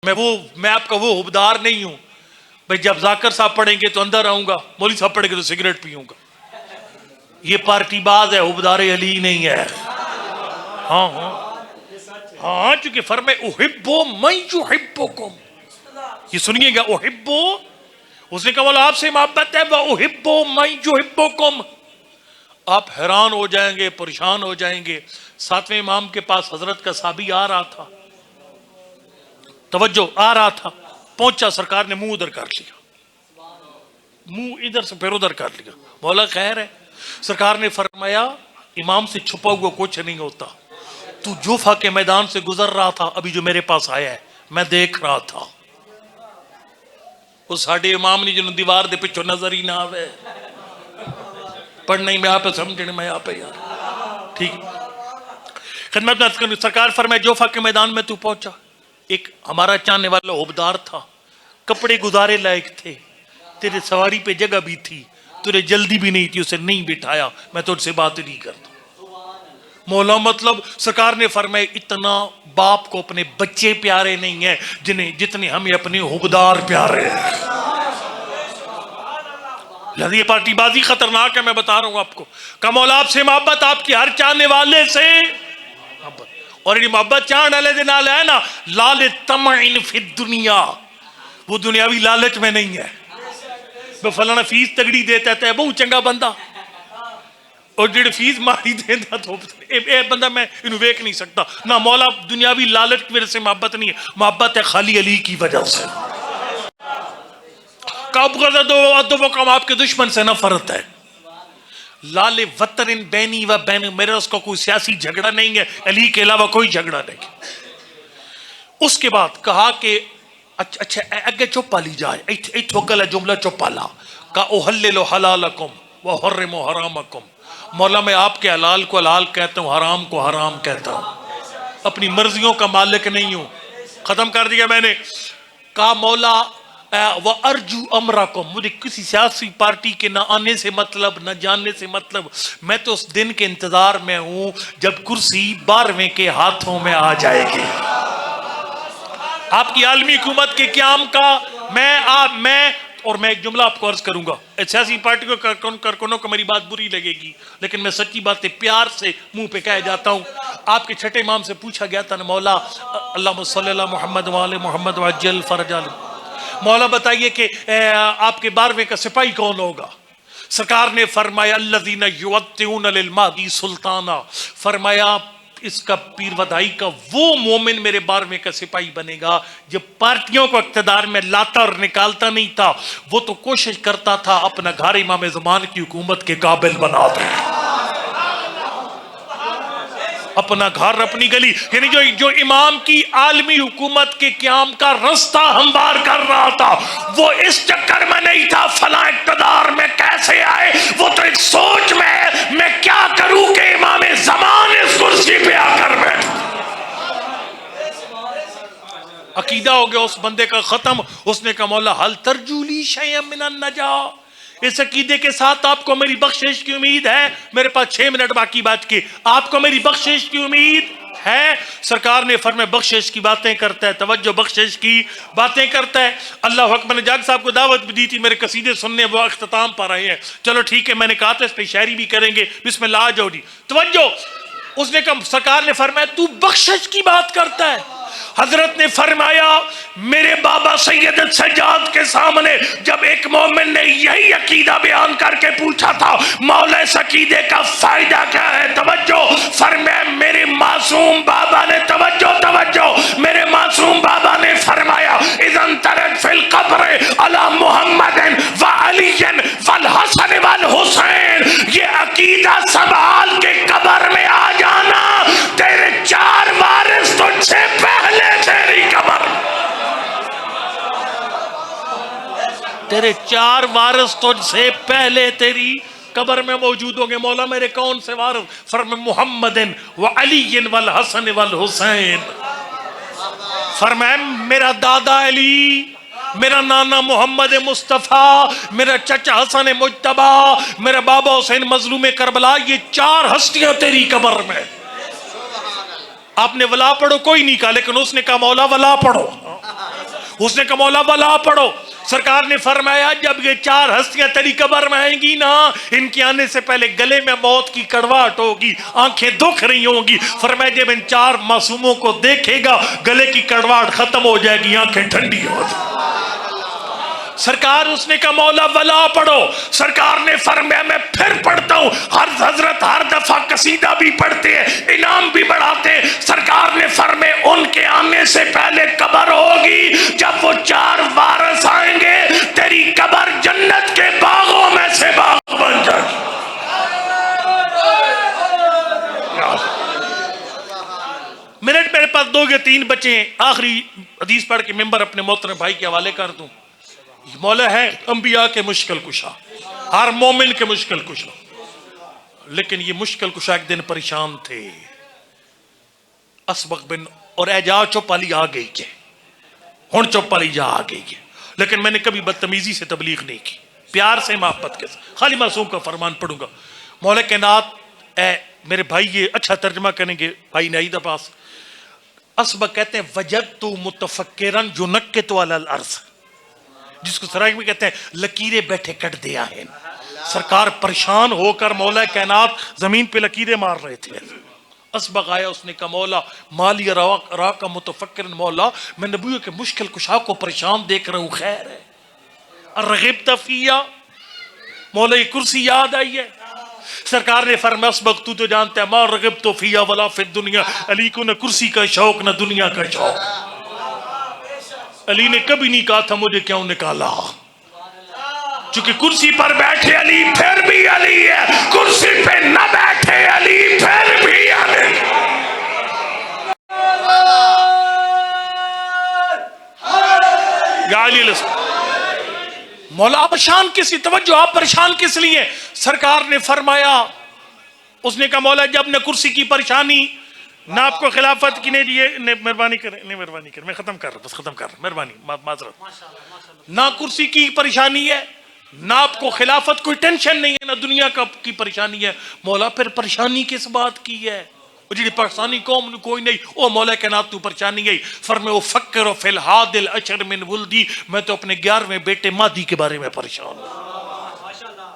میں آپ کا وہ حبدار نہیں ہوں بھائی جب ذاکر صاحب پڑھیں گے تو اندر آؤں گا، مولوی صاحب پڑھیں گے تو سگریٹ پیوں گا. یہ پارٹی باز ہے، حبدار علی نہیں ہے. ہاں ہاں ہاں، چونکہ فرمائے احبو من یحبکم. یہ سنیے گا، احبو، اس نے کہا مولا آپ سے محبت ہے، واحبو من یحبکم. آپ حیران ہو جائیں گے، پریشان ہو جائیں گے. ساتویں امام کے پاس حضرت کا صحابی آ رہا تھا، توجہ، آ رہا تھا، پہنچا، سرکار نے منہ ادھر کر لیا، منہ ادھر سے پھر ادھر کر لیا. مولا خیر ہے؟ سرکار نے فرمایا امام سے چھپا ہوا کچھ نہیں ہوتا. تو جوفا کے میدان سے گزر رہا تھا، ابھی جو میرے پاس آیا ہے میں دیکھ رہا تھا. وہ ساڑھے امام نے جنہوں دیوار دے پچھو نظر ہی نہ آوے، پڑھنا ہی میں آپ سمجھنے میں آپ یار ٹھیک. خدمت میں سرکار فرمائے جوفا کے میدان میں تو پہنچا، ایک ہمارا چاہنے والا حبدار تھا، کپڑے گزارے لائق تھے، تیرے سواری پہ جگہ بھی تھی، تجھے جلدی بھی نہیں تھی، اسے نہیں بٹھایا، میں تجھ سے بات نہیں کرتا. مولا مطلب سرکار نے فرمایا اتنا باپ کو اپنے بچے پیارے نہیں ہیں جتنے ہمیں اپنے حبدار پیارے ہیں. لہذا یہ پارٹی بازی خطرناک ہے، میں بتا رہا ہوں آپ کو. کہ مولا آپ سے محبت، آپ کی ہر چاہنے والے سے محبت. اور یہ محبت چاہنے والے دن آلے ہے نا، لال طمع فی الدنیا، وہ دنیاوی لالچ میں نہیں ہے. وہ فلانا فیس تگڑی دیتا ہے بہت چنگا بندہ، اور جڑے فیس ماری دیتا تو اے بندہ میں انہوں ویک نہیں سکتا. نہ مولا دنیاوی لالچ کی وجہ سے محبت نہیں ہے، محبت ہے خالی علی کی وجہ سے. کم آپ کے دشمن سے نفرت ہے. لال وطن بینی و بین، میرے اس کا کوئی سیاسی جھگڑا نہیں ہے، علی کے علاوہ کوئی جھگڑا نہیں. اس کے بعد کہا کہ اچھا اگے چپا لی جائے، ایتھو گلا جملہ چپا لا کہ احلل حلالکم وحرم حرامکم. مولا میں آپ کے حلال کو حلال کہتا ہوں، حرام کو حرام کہتا ہوں، اپنی مرضیوں کا مالک نہیں ہوں. ختم کر دیا میں نے. کہا مولا وَأَرْجُو أَمْرَكُمْ، مجھے کسی سیاسی پارٹی کے نہ آنے سے مطلب، نہ جاننے سے مطلب، میں تو اس دن کے انتظار میں ہوں جب کرسی 12ویں کے ہاتھوں میں آ جائے گی. آپ کی عالمی حکومت کے قیام کا میں ایک جملہ آپ کو عرض کروں گا. سیاسی پارٹی کو کارکنوں کو میری بات بری لگے گی، لیکن میں سچی باتیں پیار سے منہ پہ کہہ جاتا ہوں. آپ کے چھٹے امام سے پوچھا گیا تھا نا مولا اللہم صلی اللہ محمد وآل محمد وعجل فرج آل، مولا بتائیے کہ آپ کے 12ویں کا سپاہی کون ہوگا؟ سرکار نے فرمایا الذین یوطئون للمہدی سلطانا، فرمایا اس کا پیر ودائی کا وہ مومن میرے 12ویں کا سپاہی بنے گا جب پارٹیوں کو اقتدار میں لاتا اور نکالتا نہیں تھا، وہ تو کوشش کرتا تھا اپنا گھر امام زمان کی حکومت کے قابل بنا دے، اپنا گھر اپنی گلی، یعنی جو امام کی عالمی حکومت کے قیام کا رستہ ہموار کر رہا تھا، وہ اس چکر میں نہیں تھا فلاں اقتدار میں کیسے آئے، وہ تو ایک سوچ میں ہے میں کیا کروں کہ امام زمان اس کرسی پہ آ کر بیٹھ. عقیدہ ہو گیا اس بندے کا ختم. اس نے کہا مولا حل ترجو لی شیئا من النجاہ، اس عقیدے کے ساتھ آپ کو میری بخشش کی امید ہے. میرے پاس 6 منٹ باقی بات کے، آپ کو میری بخشش کی امید ہے؟ سرکار نے فرمایا بخشش کی باتیں کرتا ہے، توجہ، بخشش کی باتیں کرتا ہے. اللہ اکبر نے جاگ صاحب کو دعوت بھی دی تھی میرے قصیدے سننے، وہ اختتام پر آئے ہیں. چلو ٹھیک ہے، میں نے کہا تھا اس پہ شاعری بھی کریں گے، بسم اللہ آ جاؤ جی. توجہ، اس نے کہا سرکار نے فرمایا تو بخشش کی بات کرتا ہے. حضرت نے فرمایا میرے بابا سید سجاد کے سامنے جب ایک مومن نے یہی عقیدہ بیان کر کے پوچھا تھا مولا اس عقیدے کا فائدہ کیا ہے، توجہ، فرمایا میرے معصوم بابا نے، توجہ، میرے معصوم بابا نے فرمایا اذن ترد فی القبر علی محمد وعلی والحسن والحسین، یہ عقیدہ سنبھال کے قبر میں آ جانا، تیرے 4 وارث تجھ سے پہلے تیری قبر، تیرے 4 وارث تجھ سے پہلے تیری قبر میں موجود ہوں گے. مولا میرے کون سے وارث؟ فرمایا محمد وعلی والحسن والحسین. فرمایا میرا دادا علی، میرا نانا محمد مصطفیٰ، میرا چچا حسن مجتبی، میرا بابا حسین مظلوم کربلا، یہ 4 ہستیاں تیری قبر میں. آپ نے ولا پڑھو، کوئی نہیں کہا، لیکن اس نے کہا مولا ولا پڑھو. اس نے کہا مولا ولا پڑھو. سرکار نے فرمایا جب یہ 4 ہستیاں تیری قبر میں آئیں گی نا، ان کے آنے سے پہلے گلے میں موت کی کڑواہٹ ہوگی، آنکھیں دکھ رہی ہوں گی. فرمایا جب ان 4 معصوموں کو دیکھے گا گلے کی کڑواہٹ ختم ہو جائے گی، آنکھیں ٹھنڈی ہو جائیں. سرکار اس نے کہا مولا ولا پڑھو. سرکار نے فرمایا میں پھر پڑھتا ہوں. حضرت ہر دفعہ قصیدہ بھی پڑھتے ہیں، انعام بھی بڑھاتے ہیں. سرکار نے فرمایا ان کے آنے سے پہلے قبر ہوگی، جب وہ 4 وارث آئیں گے تیری قبر جنت کے باغوں میں سے باغ بن جائے گی. منٹ میرے پاس 2 یا 3 بچے ہیں، آخری حدیث پڑھ کے ممبر اپنے محترم بھائی کے حوالے کر دوں. مولا ہے انبیاء کے مشکل کشا، ہر مومن کے مشکل کشا، لیکن یہ مشکل کشا ایک دن پریشان تھے. اسبق بن اور اعجاز چپ علی آ گئی ہے، ہن چپ علی جا آ گئی ہے. لیکن میں نے کبھی بدتمیزی سے تبلیغ نہیں کی، پیار سے محبت کے ساتھ خالی معصوم کا فرمان پڑھوں گا. مولا کائنات اے میرے بھائی یہ اچھا ترجمہ کریں گے بھائی نعید عباس. اسبق کہتے ہیں وجدت متفکرن ينکت علی الارض، جس کو سرائی میں کہتے ہیں لکیریں بیٹھے کٹ دیا ہے. سرکار پریشان ہو کر مولا کائنات زمین پہ لکیریں مار رہے تھے. اسبق آیا، اس نے کہا مولا مالی را کا متفکر، مولا میں نبیوں کے مشکل کشا کو پریشان دیکھ رہا ہوں، خیر ہے. الرغبت فیہ، مولا یہ کرسی یاد آئی ہے. سرکار نے فرمایا اسبق تو جانتا ہے ما رغبت فیہ ولا فی الدنیا، علی کو نہ کرسی کا شوق نہ دنیا کا شوق. علی نے کبھی نہیں کہا تھا مجھے کیوں نکالا، چونکہ کرسی پر بیٹھے علی پھر بھی علی ہے، کرسی پہ نہ بیٹھے علی پھر بھی علی. یا علی مولا پریشان کس لیے؟ توجہ، آپ پریشان کس لیے؟ سرکار نے فرمایا، اس نے کہا مولا جب نہ کرسی کی پریشانی نہ آپ کو خلافت کی، نہیں مہربانی کریں، نہیں مہربانی کریں، میں ختم کر رہا ہوں، بس ختم کر رہا ہوں، مہربانی معذرت. نہ کرسی کی پریشانی ہے، نہ آپ کو خلافت کوئی ٹینشن نہیں ہے، نہ دنیا کی پریشانی ہے. مولا پھر پریشانی کس بات کی ہے؟ جی پریشانی قوم کوئی نہیں. او مولا کائنات تو پریشانی گئی. فرمائے فکر فی الحاد الاشر من ولدی، میں تو اپنے 11ویں بیٹے مہدی کے بارے میں پریشان ہوں.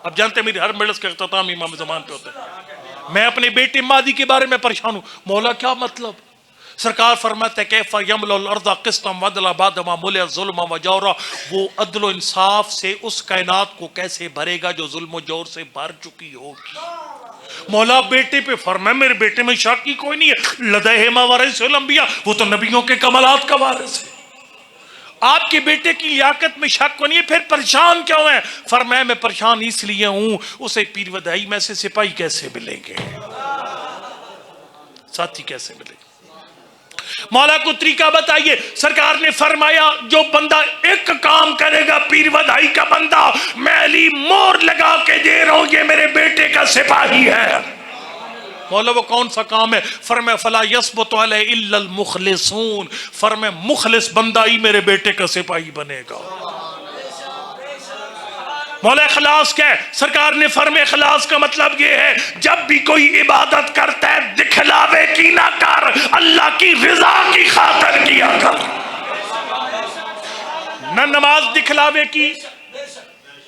اب جانتے ہیں میری ہر مجلس کا اختتام امام زمان پہ ہوتا ہے، میں اپنے بیٹے مہدی کے بارے میں پریشان ہوں. مولا کیا مطلب؟ سرکار فرماتے ہیں کیف یملا الارض قسطا وعدلا بعد ما ملئ ظلما وجورا، وہ عدل و انصاف سے اس کائنات کو کیسے بھرے گا جو ظلم و جور سے بھر چکی ہوگی. مولا بیٹے پہ فرمایا میرے بیٹے میں شک کی کوئی نہیں ہے، لدیہ ما ورث الانبیاء، وہ تو نبیوں کے کمالات کا وارث ہے. آپ کے بیٹے کی لیاقت میں شک کو نہیں ہے، پھر پریشان کیوں ہے؟ فرمایا میں پریشان اس لیے ہوں اسے پیر ودائی میں سے سپاہی کیسے ملیں گے، ساتھی کیسے ملیں گے. مولا کو طریقہ بتائیے. سرکار نے فرمایا جو بندہ ایک کام کرے گا پیر ودائی کا بندہ، میں علی مور لگا کے دے رہا ہوں یہ میرے بیٹے کا سپاہی ہے. مولا وہ کون سا کام ہے؟ فرمایا فلا یثبت علیہ الا المخلصون، فرمایا مخلص بندہ ہی میرے بیٹے کا سپاہی بنے گا. مولا اخلاص کیا ہے؟ سرکار نے فرمایا اخلاص کا مطلب یہ ہے جب بھی کوئی عبادت کرتا ہے دکھلاوے کی نہ کر، اللہ کی رضا کی خاطر کیا کر. نہ نماز دکھلاوے کی،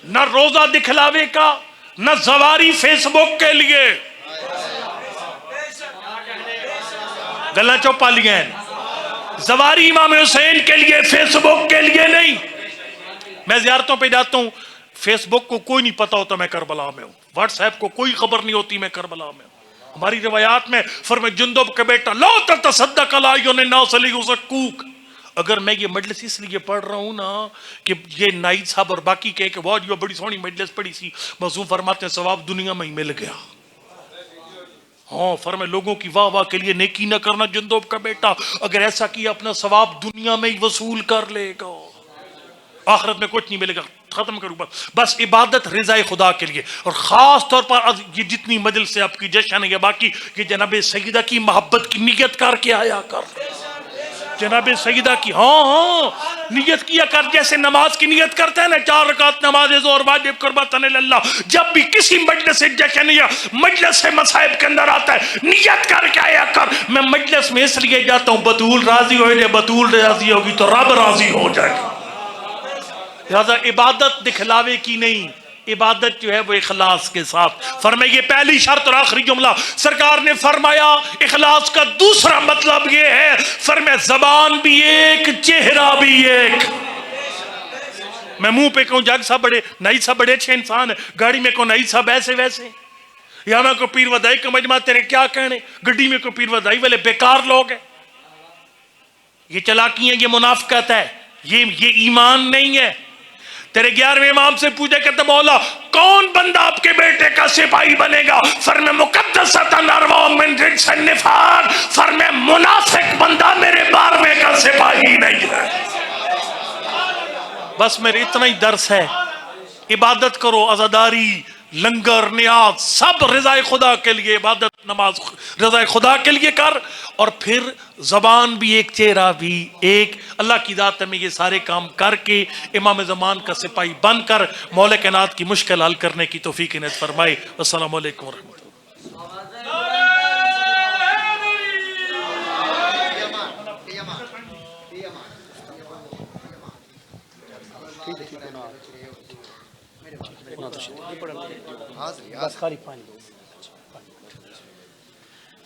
نہ روزہ دکھلاوے کا، نہ زواری فیس بک کے لیے. گلا چوپا لیے زواری امام حسین کے لیے، فیس بک کے لیے نہیں. میں زیارتوں پہ جاتا ہوں، فیس بک کو کوئی نہیں پتا ہوتا میں کربلا میں ہوں، واٹس ایپ کو کوئی خبر نہیں ہوتی میں کربلا میں ہوں. ہماری روایات میں فرمائے جندب کا بیٹا لا تتصدق علی اعین الناس لیزکوک. اگر میں یہ مجلس اس لیے پڑھ رہا ہوں نا کہ یہ نائید صاحب اور باقی کہے کہ واہ جو بڑی سونی مجلس پڑھی سی، معصوم فرماتے ہیں ثواب دنیا میں ہی مل گیا. ہاں فرمائے لوگوں کی واہ واہ کے لیے نیکی نہ کرنا جندب کا بیٹا، اگر ایسا کیا اپنا ثواب دنیا میں ہی وصول کر لے گا، آخرت میں کچھ نہیں ملے گا. ختم کروں بس عبادت رضا خدا کے لیے. اور خاص طور پر یہ جتنی مجلس سے آپ کی جشن ہے باقی کہ جناب سیدہ کی محبت کی نیت کر کے آیا کر، جناب سیدہ کی. ہاں نیت کیا کر جیسے نماز کی نیت کرتے ہیں نا، 4 رکعت نماز ظہر واجب قربتاً اللہ، جب بھی کسی مجلس جشن یا مجلس مصائب کے اندر آتا ہے نیت کر کے آیا کر، میں مجلس میں اس لیے جاتا ہوں بطول راضی ہو جائے، بطول راضی ہوگی تو رب راضی ہو جائے گا۔ لہذا عبادت دکھلاوے کی نہیں، عبادت جو ہے وہ اخلاص کے ساتھ۔ فرمائے یہ پہلی شرط اور آخری جملہ سرکار نے فرمایا اخلاص کا دوسرا مطلب یہ ہے، فرمایا زبان بھی ایک چہرہ بھی ایک۔ میں منہ پہ کہوں جگ صاحب بڑے نائی صاحب بڑے اچھے انسان ہیں، گاڑی میں کہوں نائی صاحب ایسے ویسے، یا میں کو پیر ودائی کا مجمع تیرے کیا کہنے، گڈی میں کو پیر ودائی والے بیکار لوگ ہیں۔ یہ چلاکی ہے، یہ منافقت ہے، یہ ایمان نہیں ہے۔ تیرے 11ویں امام سے پوچھے کہتے مولا کون بندہ آپ کے بیٹے کا سپاہی بنے گا؟ فرمائے مقدستاً ارواح من رجس النفاق، فرمائے منافق بندہ میرے 12ویں کا سپاہی نہیں ہے۔ بس میرے اتنا ہی درس ہے، عبادت کرو، عزاداری، لنگر، نیاز سب رضا خدا کے لیے، عبادت نماز رضا خدا کے لیے کر، اور پھر زبان بھی ایک چہرہ بھی ایک۔ اللہ کی ذات میں یہ سارے کام کر کے امام زمان کا سپاہی بن کر مولا کائنات کی مشکل حل کرنے کی توفیق عنایت فرمائے۔ السلام علیکم ورحمۃ اللہ۔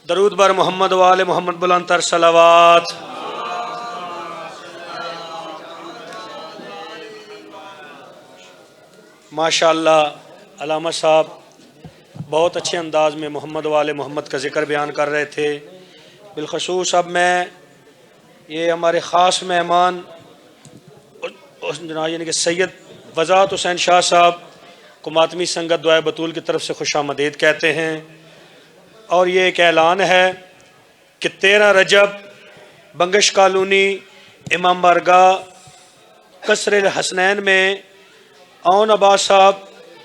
درود بر محمد و آل محمد، بلند تر صلوات۔ ماشاءاللہ علامہ صاحب بہت اچھے انداز میں محمد و آل محمد کا ذکر بیان کر رہے تھے۔ بالخصوص اب میں یہ ہمارے خاص مہمان جناب یعنی کہ سید وضاحت حسین شاہ صاحب کو ماتمی سنگت دعائے بطول کی طرف سے خوش آمدید کہتے ہیں، اور یہ ایک اعلان ہے کہ 13 رجب بنگش کالونی امام بارگاہ قصر الحسنین میں اون عباس صاحب،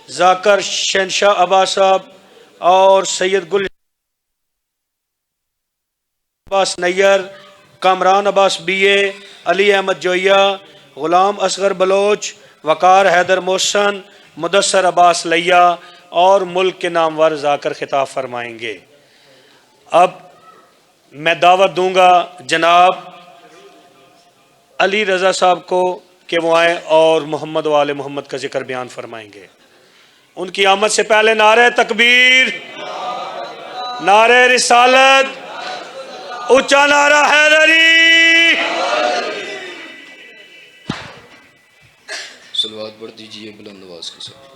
ذاکر شہنشاہ عباس صاحب اور سید گل عباس نیر، کامران عباس بی اے، علی احمد جویہ، غلام اصغر بلوچ، وقار حیدر محسن، مدثر عباس لیا اور ملک کے نامور ذاکر خطاب فرمائیں گے۔ اب میں دعوت دوں گا جناب علی رضا صاحب کو کہ وہ آئیں اور محمد و آل محمد کا ذکر بیان فرمائیں گے۔ ان کی آمد سے پہلے نعرہ تکبیر، نعرہ رسالت، اونچا نعرہ حیدری۔ صلوات پڑھ دیجئے بلند آواز کے ساتھ۔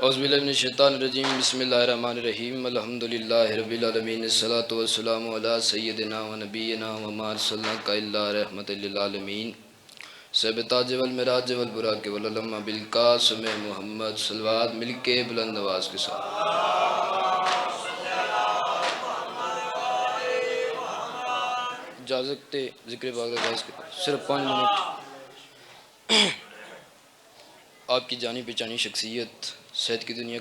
اعوذ باللہ من الشیطان الرجیم، بسم اللہ الرحمن الرحیم، الحمدللہ رب العالمین، الصلاۃ والسلام علی سیدنا و نبینا و ما ارسلناک الا رحمۃ للعالمین، صاحب تاج والمراج والبراق والعلم بالقاسم محمد۔ صلوات مل کے بلند آواز کے ساتھ۔ اجازت دے ذکر پاک کا آغاز کریں، صرف 5 منٹ۔ آپ کی جانی پہچانی شخصیت، صحت کی دنیا